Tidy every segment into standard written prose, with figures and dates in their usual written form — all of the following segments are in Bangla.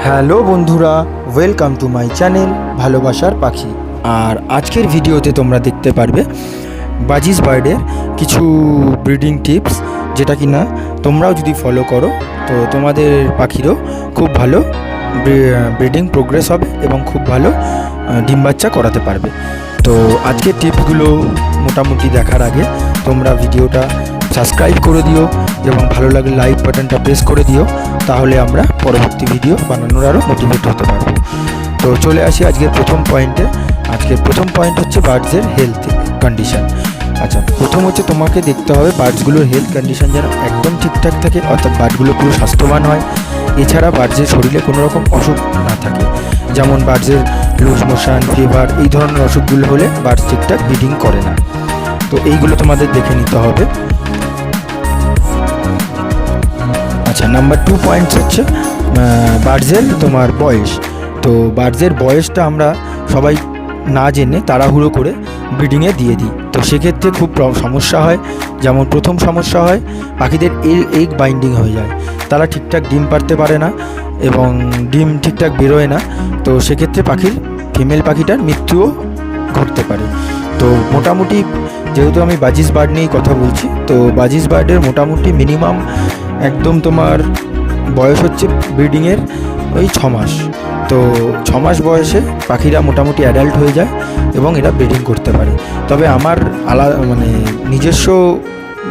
হ্যালো বন্ধুরা, ওয়েলকাম টু মাই চ্যানেল ভালোবাসার পাখি। আর আজকের ভিডিওতে তোমরা দেখতে পারবে বাজিস বার্ডের কিছু ব্রিডিং টিপস, যেটা কি না তোমরাও যদি ফলো করো তো তোমাদের পাখিরও খুব ভালো ব্রিডিং প্রোগ্রেস হবে এবং খুব ভালো ডিম বাচ্চা করাতে পারবে। তো আজকের টিপসগুলো মোটামুটি দেখার আগে তোমরা ভিডিওটা সাবস্ক্রাইব করে দিও এবং ভালো লাগলে লাইক বাটনটা প্রেস করে দিও, তাহলে আমরা পরবর্তী ভিডিও বানানোর আরও মোটিভেট হতে পারবো। তো চলে আসি আজকের প্রথম পয়েন্টে। আজকের প্রথম পয়েন্ট হচ্ছে বার্ডসের হেলথ কন্ডিশন। আচ্ছা, প্রথম হচ্ছে তোমাকে দেখতে হবে বার্ডসগুলোর হেলথ কন্ডিশন যেন একদম ঠিকঠাক থাকে, অর্থাৎ বার্ডগুলো পুরো স্বাস্থ্যবান হয়। এছাড়া বার্ডসের শরীরে কোনো রকম অসুখ না থাকে, যেমন বার্ডসের লুজ মোশন, ফিভার, এই ধরনের অসুখগুলো হলে বার্ডস ঠিকঠাক ব্রিডিং করে না। তো এইগুলো তোমাদের দেখে নিতে হবে। আচ্ছা, নাম্বার 2 পয়েন্টস হচ্ছে বার্ডসের তোমার বয়স। তো বার্ডসের বয়সটা আমরা সবাই না জেনে তাড়াহুড়ো করে ব্রিডিংয়ে দিয়ে দিই। তো সেক্ষেত্রে খুব সমস্যা হয়। যেমন প্রথম সমস্যা হয় পাখিদের এগ বাইন্ডিং হয়ে যায়, তারা ঠিকঠাক ডিম পারতে পারে না এবং ডিম ঠিকঠাক বেরোয় না। তো সেক্ষেত্রে ফিমেল পাখিটার মৃত্যুও ঘটতে পারে। তো মোটামুটি যেহেতু আমি বাজিস বার্ড নিয়েই কথা বলছি, তো বাজিস বার্ডের মোটামুটি মিনিমাম একদম তোমার বয়স হচ্ছে ব্রিডিংয়ের ওই 6 মাস। তো 6 মাস বয়সে পাখিরা মোটামুটি অ্যাডাল্ট হয়ে যায় এবং এরা ব্রিডিং করতে পারে। তবে আমার নিজস্ব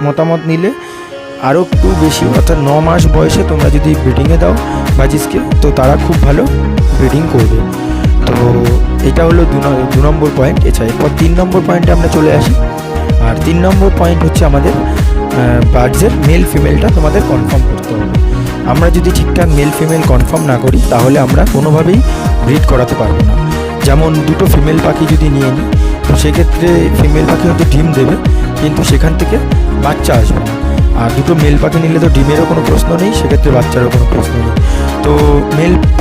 মতামত নিলে আরও একটু বেশি, অর্থাৎ 9 মাস বয়সে তোমরা যদি ব্রিডিংয়ে দাও বাজিসকে, তো তারা খুব ভালো ব্রিডিং করবে। তো এটা হলো 2 নম্বর পয়েন্ট। এরপর 3 নম্বর পয়েন্টে আমরা চলে আসি। আর 3 নম্বর পয়েন্ট হচ্ছে আমাদের বার্ডসের মেল ফিমেলটা তোমাদের কনফার্ম করতে হবে। আমরা যদি ঠিকঠাক মেল ফিমেল কনফার্ম না করি তাহলে আমরা কোনোভাবেই ব্রিড করাতে পারবো না। যেমন দুটো ফিমেল পাখি যদি নিয়ে নিই, তো সেক্ষেত্রে ফিমেল পাখি হয়তো ডিম দেবে কিন্তু সেখান থেকে বাচ্চা আসবে না। আর দুটো মেল পাখি নিলে তো ডিমেরও কোনো প্রশ্ন নেই, সেক্ষেত্রে বাচ্চারও কোনো প্রশ্ন নেই। তো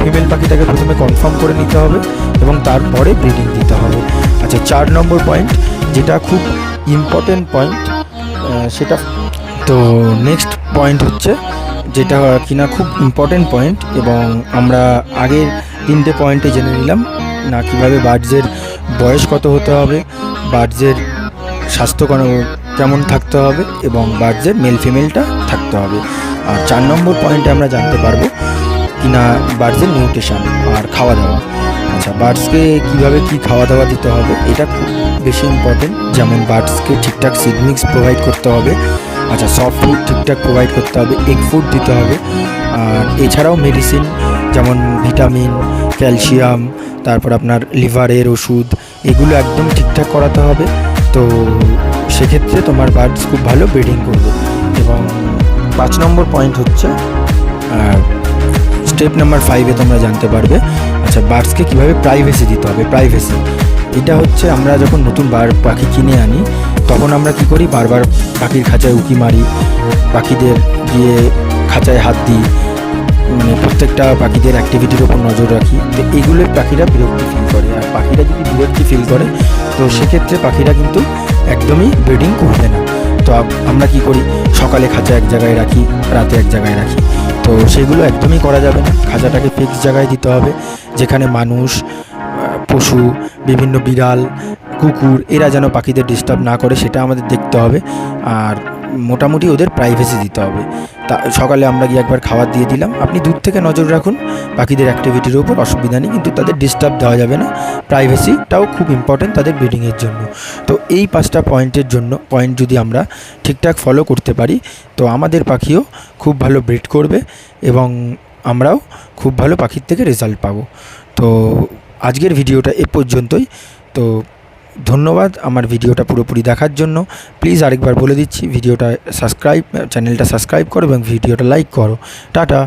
ফিমেল পাখিটাকে প্রথমে কনফার্ম করে নিতে হবে এবং তারপরে ব্রিডিং দিতে হবে। আচ্ছা, 4 নম্বর পয়েন্ট, যেটা খুব ইম্পর্টেন্ট পয়েন্ট, সেটা তো নেক্সট পয়েন্ট হচ্ছে যেটা কিনা খুব ইম্পর্টেন্ট পয়েন্ট, এবং আমরা আগের 3টে পয়েন্টে জেনে নিলাম না কীভাবে বার্ডসের বয়স কত হতে হবে, বার্ডসের স্বাস্থ্য কেমন থাকতে হবে এবং বার্ডসের মেল ফিমেলটা থাকতে হবে। আর 4 নম্বর পয়েন্টে আমরা জানতে পারবো কিনা বার্ডসের নিউট্রিশন আর খাওয়া দাওয়া। আচ্ছা, বার্ডসকে কীভাবে কী খাওয়া দাওয়া দিতে হবে এটা খুব বেশি ইম্পর্টেন্ট। যেমন বার্ডসকে ঠিকঠাক সিড মিক্স প্রোভাইড করতে হবে। আচ্ছা, সফট ফুড ঠিকঠাক প্রোভাইড করতে হবে, এগ ফুড দিতে হবে। আর এছাড়াও মেডিসিন যেমন ভিটামিন, ক্যালসিয়াম, তারপর আপনার লিভারের ওষুধ, এগুলো একদম ঠিকঠাক করাতে হবে। তো সেক্ষেত্রে তোমার বার্ডস খুব ভালো ব্রিডিং করবে। এবং 5 নম্বর পয়েন্ট হচ্ছে স্টেপ নাম্বার 5-এ তোমরা জানতে পারবে আচ্ছা বার্ডসকে কীভাবে প্রাইভেসি দিতে হবে। প্রাইভেসি এটা হচ্ছে আমরা যখন নতুন পাখি কিনে আনি তখন আমরা কি করি, বারবার পাখির খাঁচায় উঁকি মারি, পাখিদের গিয়ে খাঁচায় হাত দিই, প্রত্যেকটা পাখিদের অ্যাক্টিভিটির ওপর নজর রাখি। তো এইগুলোর পাখিরা বিরক্তি ফিল করে। আর পাখিরা যদি বিরক্তি ফিল করে তো সেক্ষেত্রে পাখিরা কিন্তু একদমই ব্রিডিং করবে না। তো আমরা কি করি, সকালে খাঁচা এক জায়গায় রাখি, রাতে এক জায়গায় রাখি। তো সেগুলো একদমই করা যাবে না। খাঁচাটাকে ফিক্স জায়গায় দিতে হবে, যেখানে মানুষ, পশু, বিভিন্ন বিড়াল, কুকুর এরা যেন পাখিদের ডিস্টার্ব না করে সেটা আমাদের দেখতে হবে। আর মোটামুটি ওদের প্রাইভেসি দিতে হবে। তা সকালে আমরা গিয়ে একবার খাবার দিয়ে দিলাম, আপনি দূর থেকে নজর রাখুন পাখিদের অ্যাক্টিভিটির উপর, অসুবিধা নেই, কিন্তু তাদের ডিস্টার্ব দেওয়া যাবে না। প্রাইভেসিটাও খুব ইম্পর্টেন্ট তাদের ব্রিডিংয়ের জন্য। তো এই 5টা পয়েন্ট যদি আমরা ঠিকঠাক ফলো করতে পারি তো আমাদের পাখিও খুব ভালো ব্রিড করবে এবং আমরাও খুব ভালো পাখির থেকে রেজাল্ট পাবো। তো আজকের ভিডিওটা এ পর্যন্তই। তো ধন্যবাদ আমার ভিডিওটা পুরোপুরি দেখার জন্য। প্লিজ আরেকবার বলে দিচ্ছি, চ্যানেলটা সাবস্ক্রাইব করো এবং ভিডিওটা লাইক করো। টাটা।